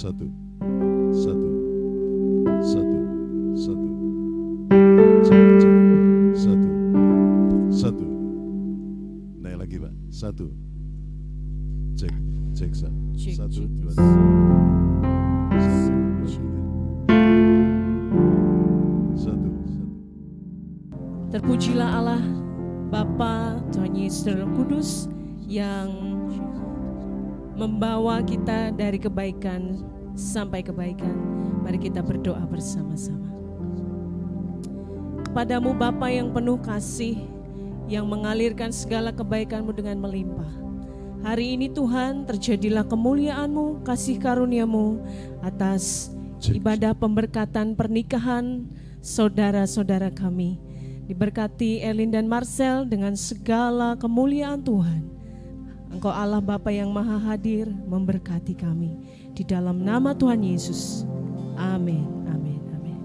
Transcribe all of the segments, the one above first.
Satu, satu, satu, satu. Cek, cek. Satu, satu. Naik lagi Pak. Satu. Cek, cek satu. Satu, dua, tiga. Satu, dua, tiga. Satu, satu. Terpujilah Allah, Bapa, Tuhan Yesus dan Roh Kudus yang membawa kita dari kebaikan sampai kebaikan. Mari kita berdoa bersama-sama. Kepadamu Bapa yang penuh kasih, yang mengalirkan segala kebaikan-Mu dengan melimpah. Hari ini Tuhan, terjadilah kemuliaan-Mu, kasih karunia-Mu atas ibadah pemberkatan pernikahan saudara-saudara kami. Diberkati Elin dan Marcel dengan segala kemuliaan Tuhan. Engkau Allah Bapa yang Maha Hadir memberkati kami. Di dalam nama Tuhan Yesus. Amin, amin, amin.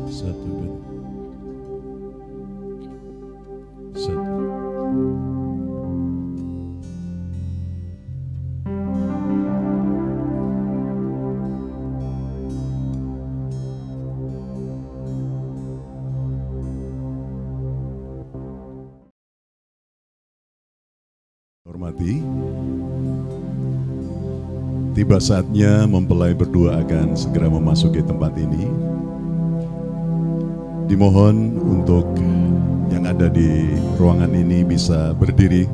Satu, dua, satu. Hormati, tiba saatnya mempelai berdua akan segera memasuki tempat ini. Dimohon untuk yang ada di ruangan ini bisa berdiri.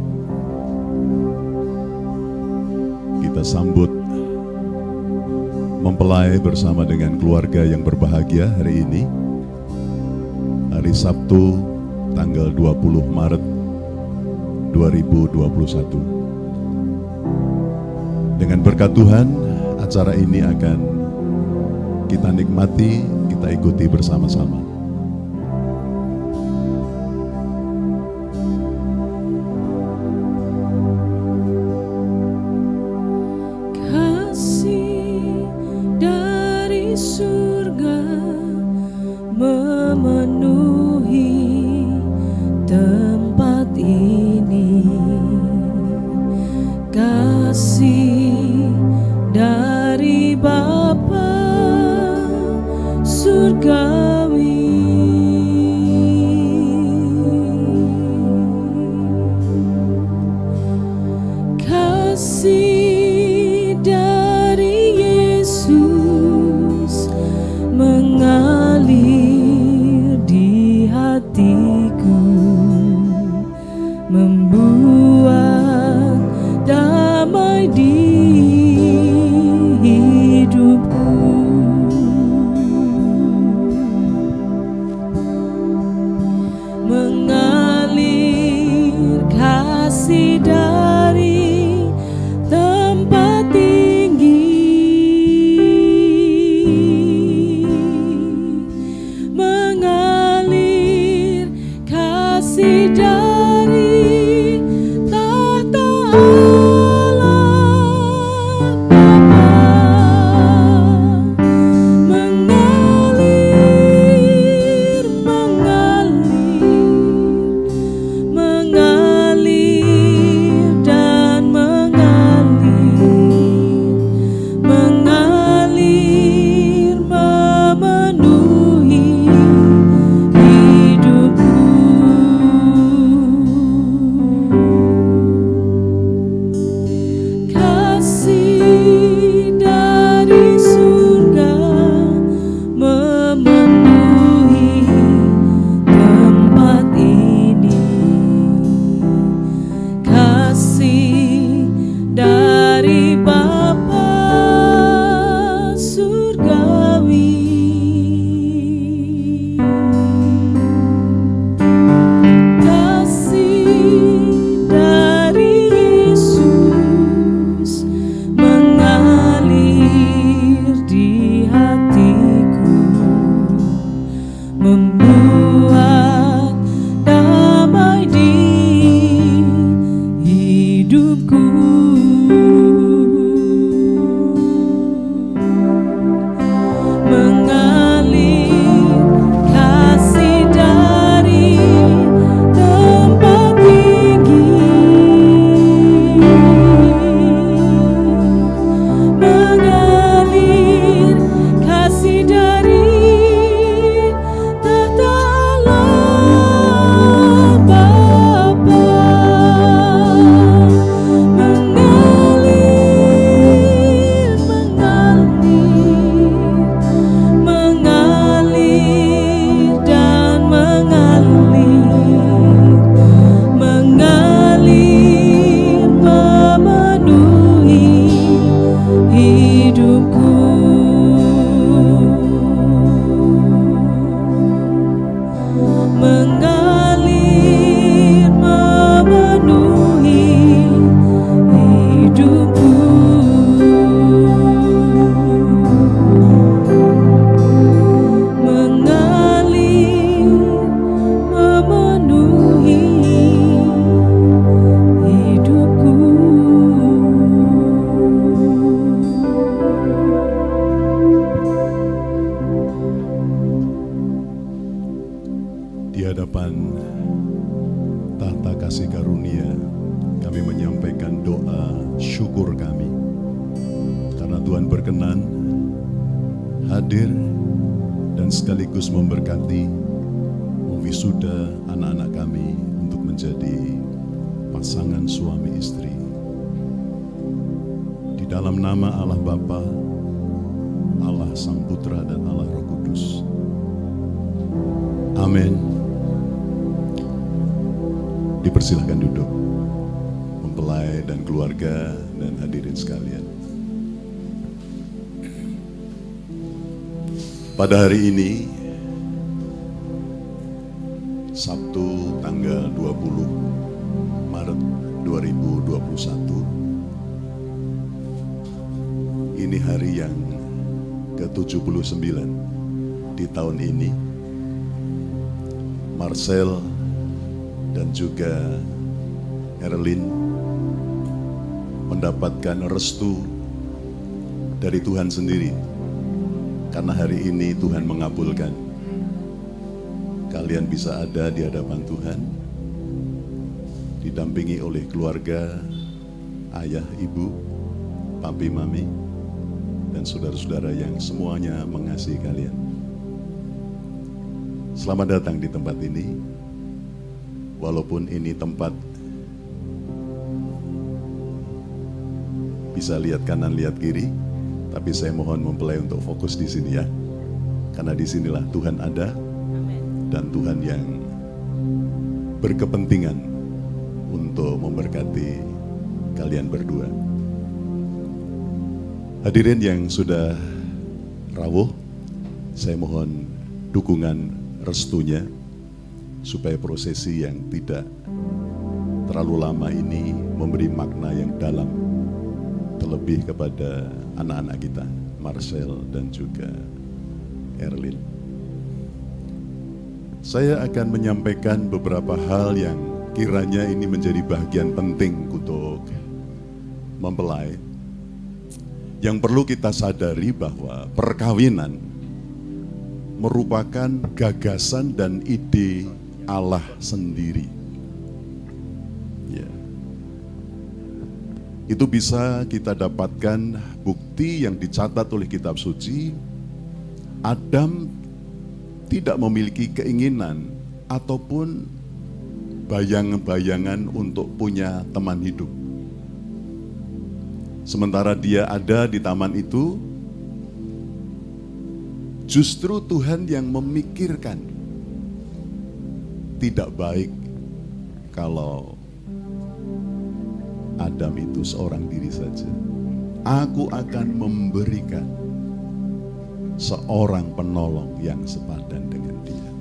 Kita sambut mempelai bersama dengan keluarga yang berbahagia hari ini. Hari Sabtu tanggal 20 Maret 2021. Dengan berkat Tuhan, acara ini akan kita nikmati, kita ikuti bersama-sama. Kasih dari surga memenuhi tempat ini. Kasih dari Bapa surgawi. Kasih dari Yesus mengalir di hatiku, membuat damai di hidupku. Mengalir kasih dari tempat tinggi, mengalir kasih dari tahta Allah Bapa, mengalir, mengalir, mengalir kami menyampaikan doa syukur kami karena Tuhan berkenan hadir dan sekaligus memberkati wisuda anak-anak kami untuk menjadi pasangan suami istri. Di dalam nama Allah Bapa, Allah Sang Putra dan Allah Roh Kudus. Amin. Dipersilahkan duduk, mempelai dan keluarga dan hadirin sekalian. Pada hari ini, Sabtu tanggal 20 Maret 2021, ini hari yang ke-79 di tahun ini. Marcel dan juga Erlin mendapatkan restu dari Tuhan sendiri, karena hari ini Tuhan mengabulkan kalian bisa ada di hadapan Tuhan, didampingi oleh keluarga, ayah, ibu, papi, mami, dan saudara-saudara yang semuanya mengasihi kalian. Selamat datang di tempat ini. Walaupun ini tempat bisa lihat kanan, lihat kiri, tapi saya mohon mempelai untuk fokus di sini ya. Karena disinilah Tuhan ada. Dan Tuhan yang berkepentingan untuk memberkati kalian berdua. Hadirin yang sudah rawuh, saya mohon dukungan restunya supaya prosesi yang tidak terlalu lama ini memberi makna yang dalam, terlebih kepada anak-anak kita, Marcel dan juga Erlin. Saya akan menyampaikan beberapa hal yang kiranya ini menjadi bagian penting untuk mempelai. Yang perlu kita sadari bahwa perkawinan merupakan gagasan dan ide Allah sendiri. Ya. Itu bisa kita dapatkan bukti yang dicatat oleh kitab suci. Adam tidak memiliki keinginan ataupun bayangan-bayangan untuk punya teman hidup. Sementara dia ada di taman itu, justru Tuhan yang memikirkan tidak baik kalau Adam itu seorang diri saja. Aku akan memberikan seorang penolong yang sepadan dengan dia.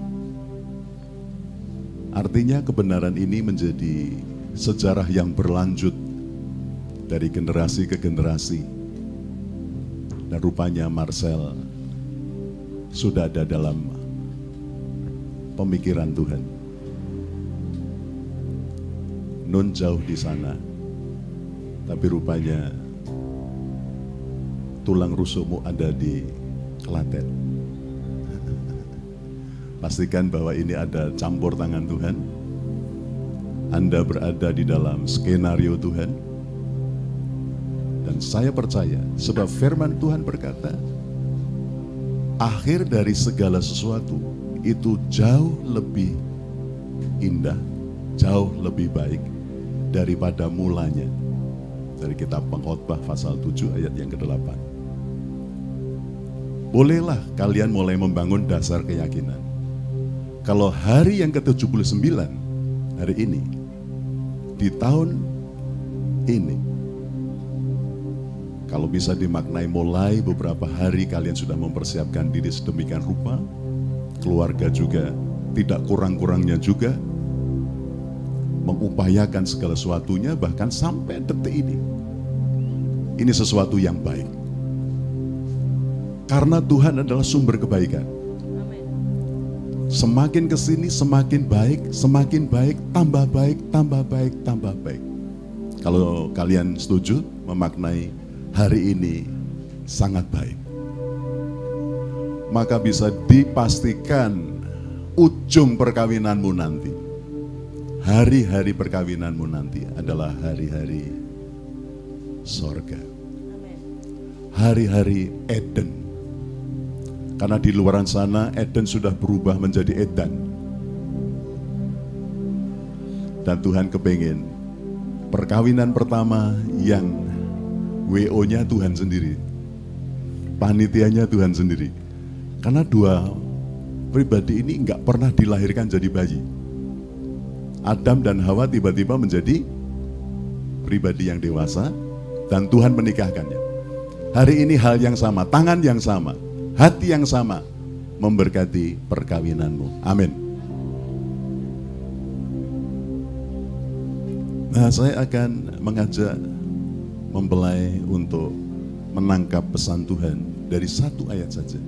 Artinya kebenaran ini menjadi sejarah yang berlanjut dari generasi ke generasi. Dan rupanya Marcel sudah ada dalam pemikiran Tuhan. Nun jauh di sana, tapi rupanya tulang rusukmu ada di Klaten. Pastikan bahwa ini ada campur tangan Tuhan. Anda berada di dalam skenario Tuhan. Dan saya percaya, sebab firman Tuhan berkata, akhir dari segala sesuatu itu jauh lebih indah, jauh lebih baik daripada mulanya. Dari kitab Pengkhotbah pasal 7 ayat yang ke-8. Bolehlah kalian mulai membangun dasar keyakinan. Kalau hari yang ke-79, hari ini, di tahun ini, kalau bisa dimaknai mulai beberapa hari kalian sudah mempersiapkan diri sedemikian rupa, keluarga juga tidak kurang-kurangnya juga, mengupayakan segala sesuatunya bahkan sampai detik ini. Ini sesuatu yang baik. Karena Tuhan adalah sumber kebaikan. Semakin kesini semakin baik, tambah baik, tambah baik, tambah baik. Kalau kalian setuju memaknai hari ini sangat baik, maka bisa dipastikan ujung perkawinanmu nanti hari-hari perkawinanmu nanti adalah hari-hari sorga. Hari-hari Eden. Karena di luaran sana Eden sudah berubah menjadi Edan. Dan Tuhan kepingin perkawinan pertama yang WO-nya Tuhan sendiri, panitianya Tuhan sendiri. Karena dua pribadi ini nggak pernah dilahirkan jadi bayi. Adam dan Hawa tiba-tiba menjadi pribadi yang dewasa dan Tuhan menikahkannya. Hari ini hal yang sama, tangan yang sama, hati yang sama memberkati perkawinanmu. Amin. Nah, saya akan mengajak mempelai untuk menangkap pesan Tuhan dari satu ayat saja.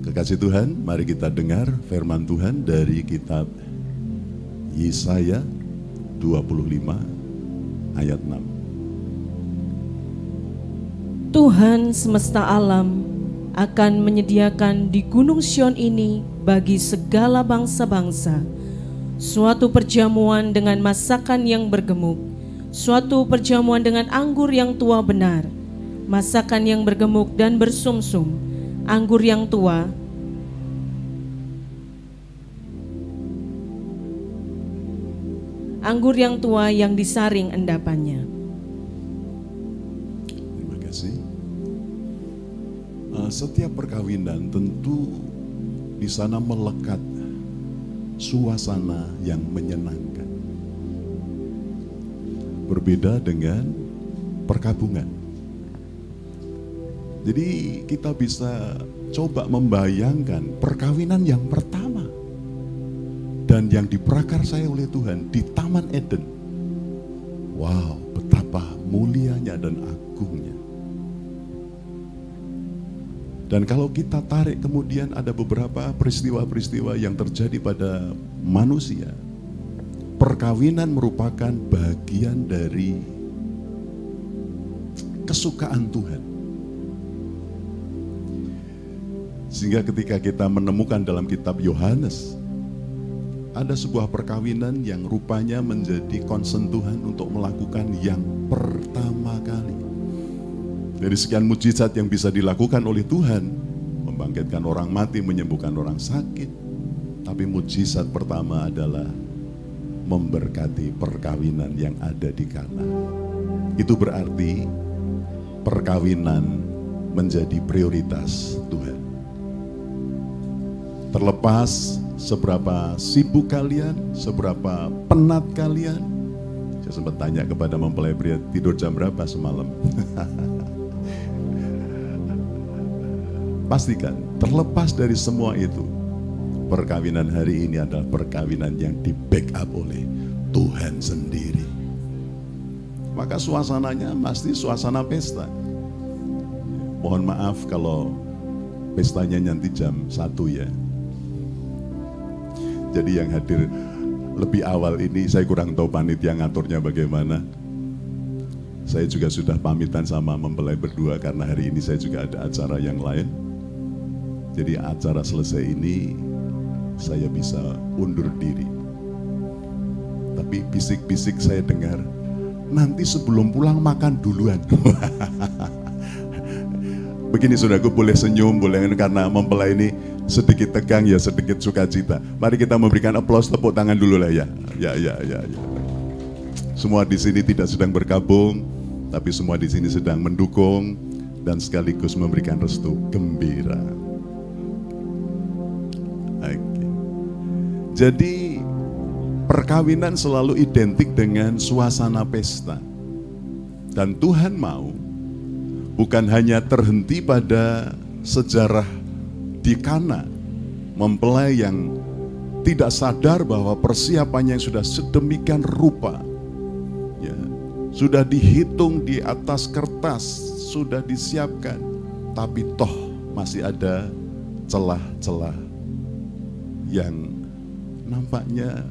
Kekasih Tuhan, mari kita dengar firman Tuhan dari kitab Yesaya 25 ayat 6. Tuhan semesta alam akan menyediakan di Gunung Sion ini bagi segala bangsa-bangsa suatu perjamuan dengan masakan yang bergemuk, suatu perjamuan dengan anggur yang tua benar, masakan yang bergemuk dan bersumsum, anggur yang tua, yang disaring endapannya. Terima kasih. Setiap perkawinan tentu di sana melekat suasana yang menyenangkan. Berbeda dengan perkabungan. Jadi kita bisa coba membayangkan perkawinan yang pertama dan yang diprakarsai oleh Tuhan di Taman Eden. Wow, betapa mulianya dan agungnya. Dan kalau kita tarik kemudian ada beberapa peristiwa-peristiwa yang terjadi pada manusia. Perkawinan merupakan bagian dari kesukaan Tuhan. Sehingga ketika kita menemukan dalam kitab Yohanes, ada sebuah perkawinan yang rupanya menjadi concern Tuhan untuk melakukan yang pertama kali. Dari sekian mujizat yang bisa dilakukan oleh Tuhan, membangkitkan orang mati, menyembuhkan orang sakit. Tapi mujizat pertama adalah memberkati perkawinan yang ada di Kana. Itu berarti perkawinan menjadi prioritas Tuhan. Terlepas seberapa sibuk kalian, seberapa penat kalian. Saya sempat tanya kepada mempelai pria, tidur jam berapa semalam? Pastikan, terlepas dari semua itu, perkawinan hari ini adalah perkawinan yang di-backup oleh Tuhan sendiri. Maka suasananya pasti suasana pesta. Mohon maaf kalau pestanya nanti jam 1 ya. Jadi yang hadir lebih awal ini, saya kurang tahu panitia ngaturnya bagaimana. Saya juga sudah pamitan sama mempelai berdua karena hari ini saya juga ada acara yang lain. Jadi acara selesai ini saya bisa undur diri. Tapi bisik-bisik saya dengar, nanti sebelum pulang makan duluan. Begini saudaraku, boleh senyum, boleh, karena mempelai ini sedikit tegang ya, sedikit sukacita. Mari kita memberikan aplaus, tepuk tangan dulu lah ya. Ya. Semua di sini tidak sedang berkabung, tapi semua di sini sedang mendukung dan sekaligus memberikan restu gembira. Jadi perkawinan selalu identik dengan suasana pesta. Dan Tuhan mau bukan hanya terhenti pada sejarah di Kana, mempelai yang tidak sadar bahwa persiapannya yang sudah sedemikian rupa, ya, sudah dihitung di atas kertas, sudah disiapkan, tapi toh masih ada celah-celah yang nampaknya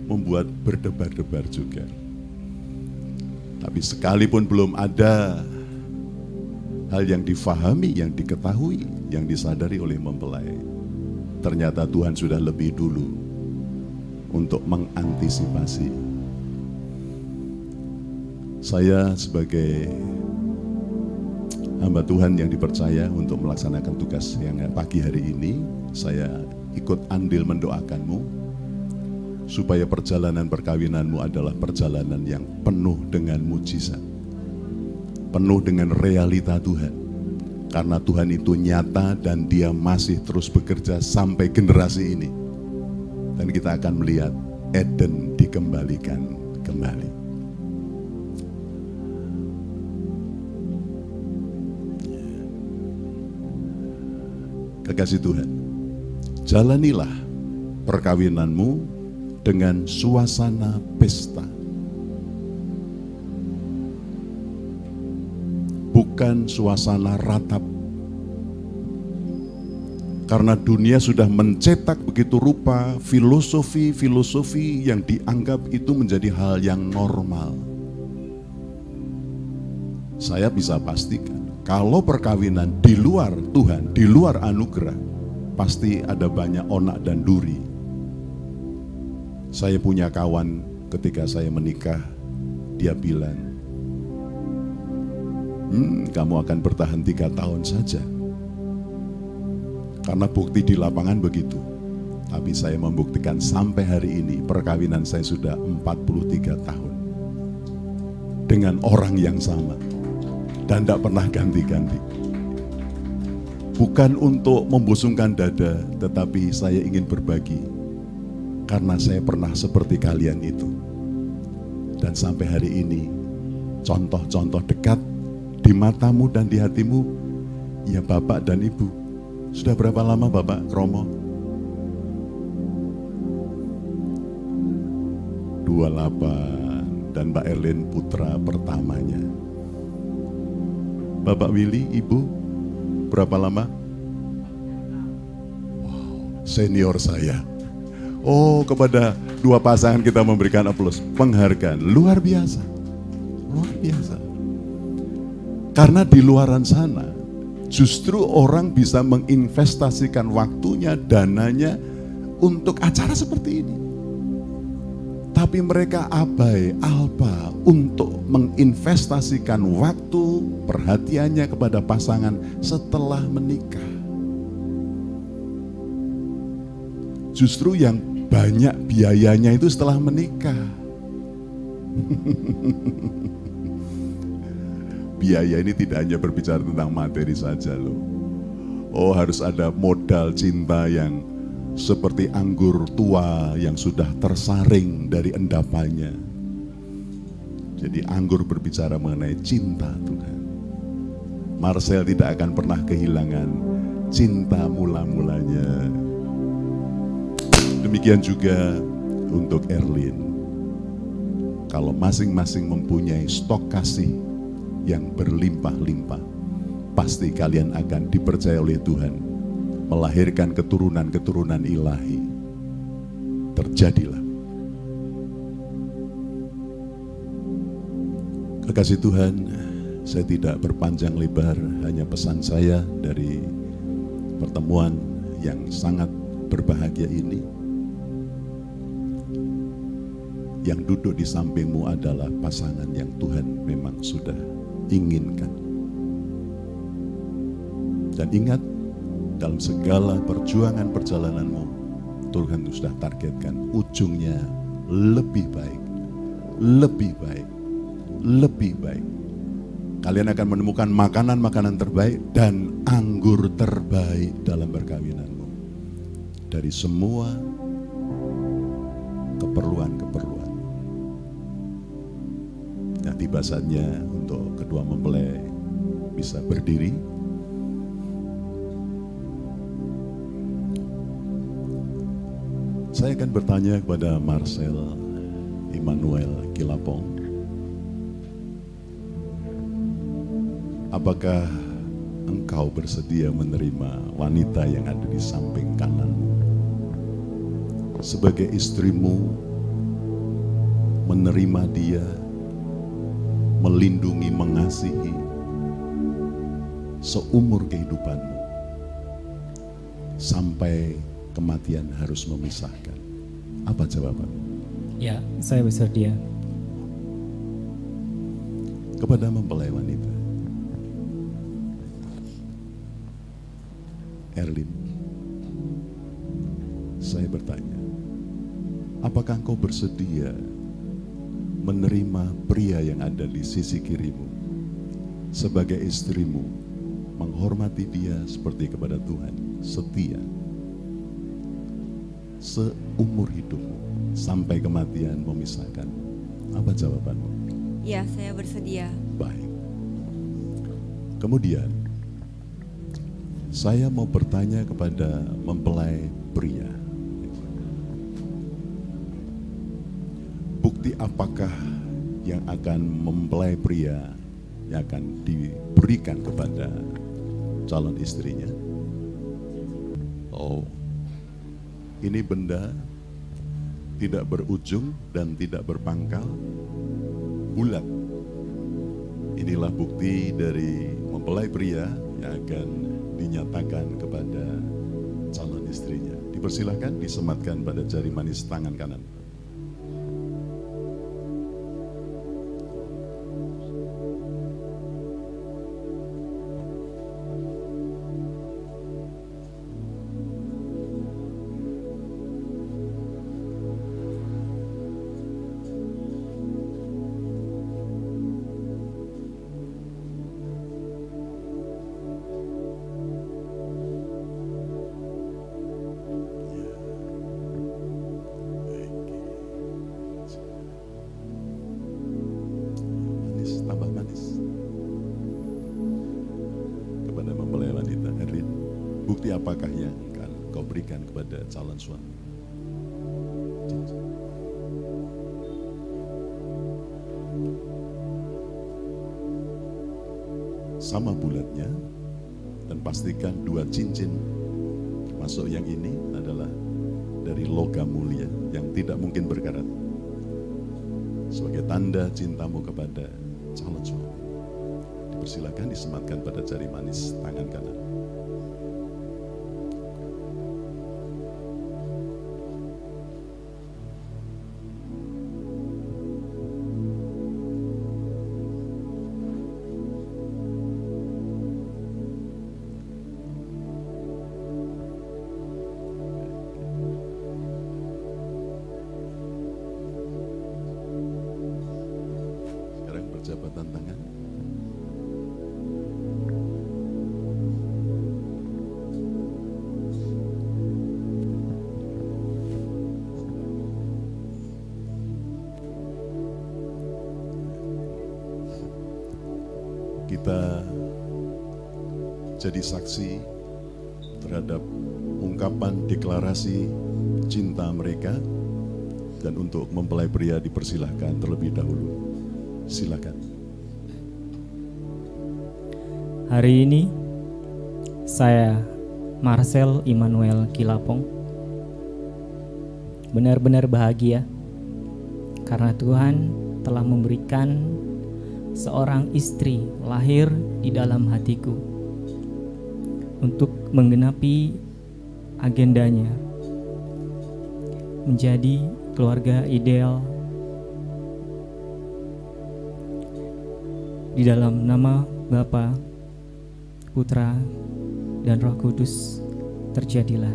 membuat berdebar-debar juga. Tapi sekalipun belum ada hal yang difahami, yang diketahui, yang disadari oleh mempelai, ternyata Tuhan sudah lebih dulu untuk mengantisipasi. Saya sebagai hamba Tuhan yang dipercaya untuk melaksanakan tugas yang pagi hari ini, saya ikut andil mendoakanmu supaya perjalanan perkawinanmu adalah perjalanan yang penuh dengan mujizat, penuh dengan realita Tuhan. Karena Tuhan itu nyata dan Dia masih terus bekerja sampai generasi ini. Dan kita akan melihat Eden dikembalikan kembali. Kekasih Tuhan, jalanilah perkawinanmu dengan suasana pesta, bukan suasana ratap. Karena dunia sudah mencetak begitu rupa filosofi-filosofi yang dianggap itu menjadi hal yang normal. Saya bisa pastikan, kalau perkawinan di luar Tuhan, di luar anugerah, pasti ada banyak onak dan duri. Saya punya kawan ketika saya menikah, dia bilang, kamu akan bertahan 3 tahun saja. Karena bukti di lapangan begitu. Tapi saya membuktikan sampai hari ini perkawinan saya sudah 43 tahun. Dengan orang yang sama. Dan tidak pernah ganti-ganti. Bukan untuk membusungkan dada, tetapi saya ingin berbagi. Karena saya pernah seperti kalian itu. Dan sampai hari ini, contoh-contoh dekat di matamu dan di hatimu, ya Bapak dan Ibu. Sudah berapa lama Bapak Kromo? 28 dan Mbak Erlin putra pertamanya. Bapak Willy, Ibu, berapa lama? Wow, senior saya. Oh, kepada dua pasangan kita memberikan aplaus. Penghargaan, luar biasa. Luar biasa. Karena di luaran sana, justru orang bisa menginvestasikan waktunya, dananya untuk acara seperti ini. Tapi mereka abai, alpa untuk menginvestasikan waktu, perhatiannya kepada pasangan setelah menikah. Justru yang banyak biayanya itu setelah menikah. Biaya ini tidak hanya berbicara tentang materi saja loh. Oh, harus ada modal cinta yang seperti anggur tua yang sudah tersaring dari endapannya. Jadi anggur berbicara mengenai cinta Tuhan. Marcel tidak akan pernah kehilangan cinta mula-mulanya. Demikian juga untuk Erlin. Kalau masing-masing mempunyai stok kasih yang berlimpah-limpah, pasti kalian akan dipercaya oleh Tuhan melahirkan keturunan-keturunan ilahi. Terjadilah. Kekasih Tuhan, saya tidak berpanjang lebar, hanya pesan saya dari pertemuan yang sangat berbahagia ini. Yang duduk di sampingmu adalah pasangan yang Tuhan memang sudah inginkan. Dan ingat, dalam segala perjuangan perjalananmu, Tuhan sudah targetkan ujungnya lebih baik, lebih baik, lebih baik. Kalian akan menemukan makanan-makanan terbaik dan anggur terbaik dalam perkawinanmu. Dari semua keperluan-keperluan. Nah, tiba saatnya untuk kedua mempelai bisa berdiri. Saya akan bertanya kepada Marcel Immanuel Kilapong. Apakah engkau bersedia menerima wanita yang ada di samping kananmu sebagai istrimu, menerima dia, melindungi, mengasihi seumur kehidupanmu sampai kematian harus memisahkan? Apa jawaban? Ya, saya bersedia. Kepada mempelai wanita, Erlin, saya bertanya, apakah engkau bersedia menerima pria yang ada di sisi kirimu sebagai istrimu, menghormati dia seperti kepada Tuhan, setia seumur hidupmu sampai kematian memisahkan? Apa jawabanmu? Ya, saya bersedia. Baik. Kemudian saya mau bertanya kepada mempelai pria. Bukti apakah yang akan mempelai pria yang akan diberikan kepada calon istrinya? Oh, ini benda tidak berujung dan tidak berpangkal, bulat. Inilah bukti dari mempelai pria yang akan dinyatakan kepada calon istrinya. Dipersilahkan disematkan pada jari manis tangan kanan. Bukti apakah yang akan kau berikan kepada calon suami? Sama bulatnya, dan pastikan 2 cincin, termasuk yang ini adalah dari logam mulia yang tidak mungkin berkarat, sebagai tanda cintamu kepada calon suami. Dipersilakan disematkan pada jari manis tangan kanan. Jabatan tangan. Kita jadi saksi terhadap ungkapan deklarasi cinta mereka, dan untuk mempelai pria dipersilahkan terlebih dahulu. Silakan. Hari ini saya Marcel Immanuel Kilapong benar-benar bahagia karena Tuhan telah memberikan seorang istri lahir di dalam hatiku untuk menggenapi agendanya menjadi keluarga ideal di dalam nama Bapa, Putra, dan Roh Kudus. Terjadilah.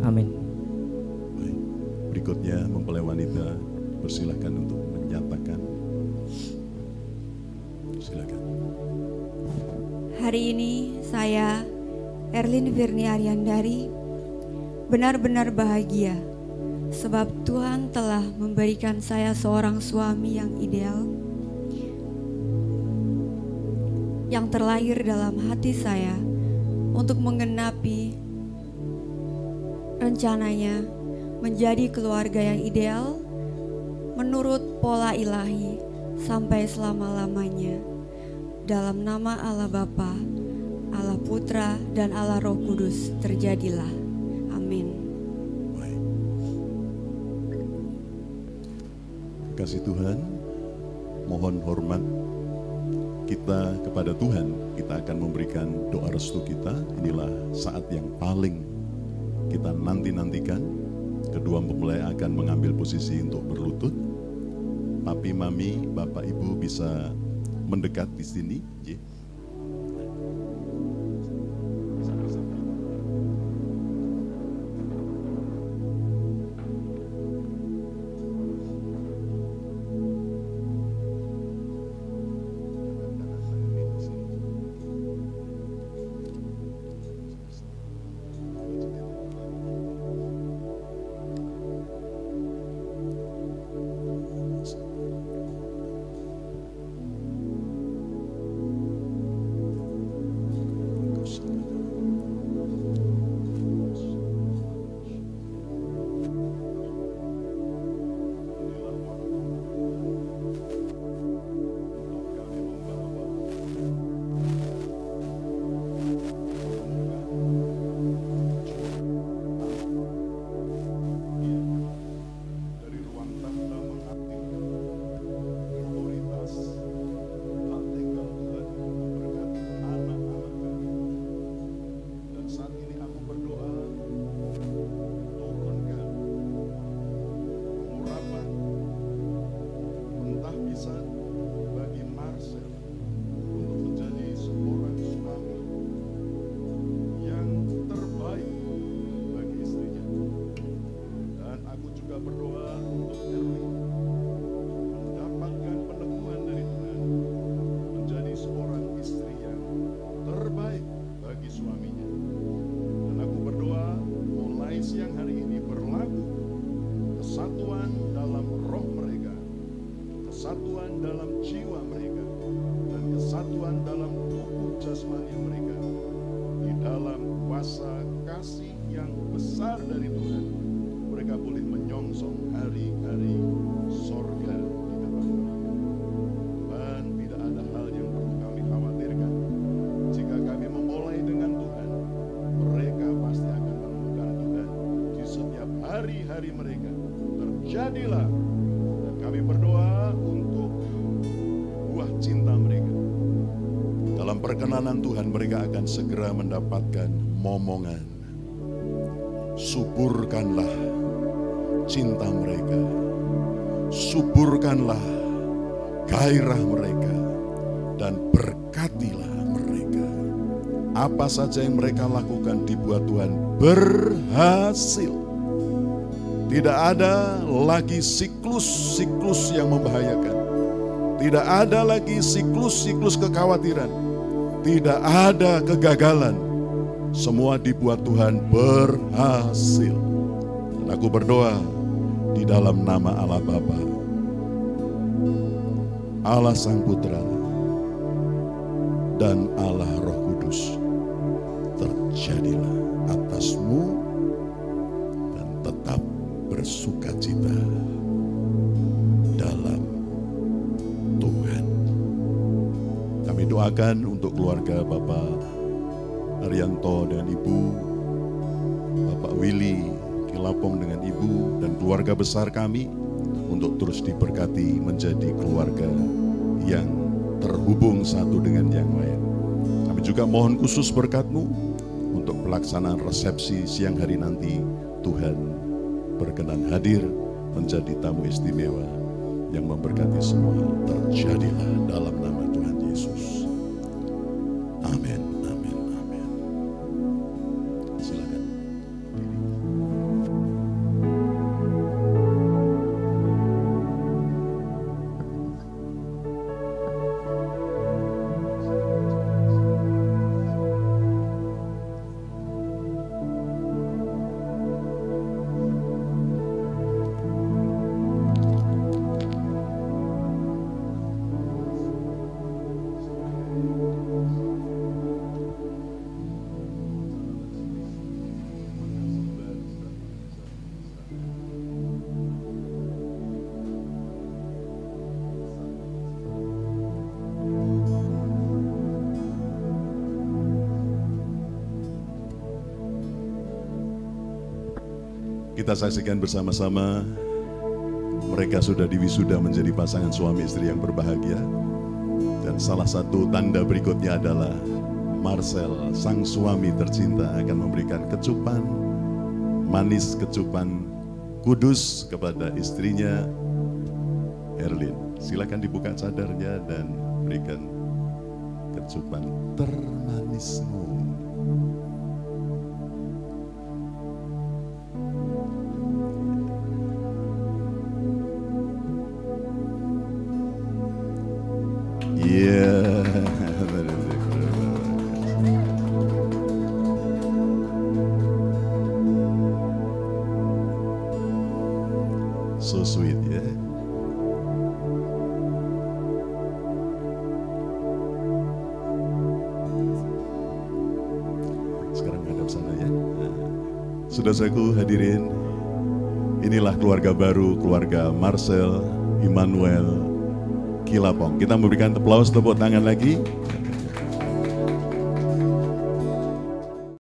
Amin. Baik. Berikutnya mempelai wanita persilahkan untuk menyatakan. Silakan. Hari ini saya, Erlin Firni Ariandari, benar-benar bahagia sebab Tuhan telah memberikan saya seorang suami yang ideal, yang terlahir dalam hati saya untuk menggenapi rencananya menjadi keluarga yang ideal menurut pola ilahi sampai selama-lamanya. Dalam nama Allah Bapa, Allah Putra, dan Allah Roh Kudus, terjadilah. Amin. Baik. Kasih Tuhan, mohon hormat kita kepada Tuhan, kita akan memberikan doa restu kita. Inilah saat yang paling kita nanti-nantikan, kedua mempelai akan mengambil posisi untuk berlutut. Papi, mami, bapak, ibu bisa mendekat di sini. Kesatuan dalam jiwa mereka dan kesatuan dalam tubuh jasmani mereka di dalam kuasa kasih yang besar dari Tuhan. Mereka boleh menyongsong hari-hari sorga di depan mereka. Dan tidak ada hal yang perlu kami khawatirkan. Jika kami memulai dengan Tuhan, mereka pasti akan menemukan Tuhan di setiap hari-hari mereka. Terjadilah. Dan kami berdoa untuk buah cinta mereka. Dalam perkenanan Tuhan mereka akan segera mendapatkan momongan. Suburkanlah cinta mereka. Suburkanlah gairah mereka. Dan berkatilah mereka. Apa saja yang mereka lakukan dibuat Tuhan berhasil. Tidak ada lagi siklus-siklus yang membahayakan. Tidak ada lagi siklus-siklus kekhawatiran. Tidak ada kegagalan. Semua dibuat Tuhan berhasil. Dan aku berdoa di dalam nama Allah Bapa, Allah Sang Putra, dan Allah Roh Kudus. Terjadilah atasmu dan tetap bersukacita dalam Tuhan. Kami doakan untuk keluarga Bapak Arianto dengan Ibu, Bapak Willy Kilapong dengan Ibu, dan keluarga besar kami untuk terus diberkati menjadi keluarga yang terhubung satu dengan yang lain. Kami juga mohon khusus berkat-Mu untuk pelaksanaan resepsi siang hari nanti. Tuhan berkenan hadir menjadi tamu istimewa yang memberkati semua. Terjadilah dalam nama Tuhan Yesus. Amin, amin, amin. Silakan. Kita saksikan bersama-sama mereka sudah diwisuda menjadi pasangan suami istri yang berbahagia. Dan salah satu tanda berikutnya adalah Marcel, sang suami tercinta, akan memberikan kecupan manis, kecupan Kudus kepada istrinya Erlin. Silakan dibuka cadarnya dan berikan kecupan termanismu. Iya. So sweet ya. Sekarang ngadap sana ya. Saudaraku hadirin, inilah keluarga baru, keluarga Marcel, Immanuel, Kilapong. Kita memberikan aplaus, tepuk tangan lagi.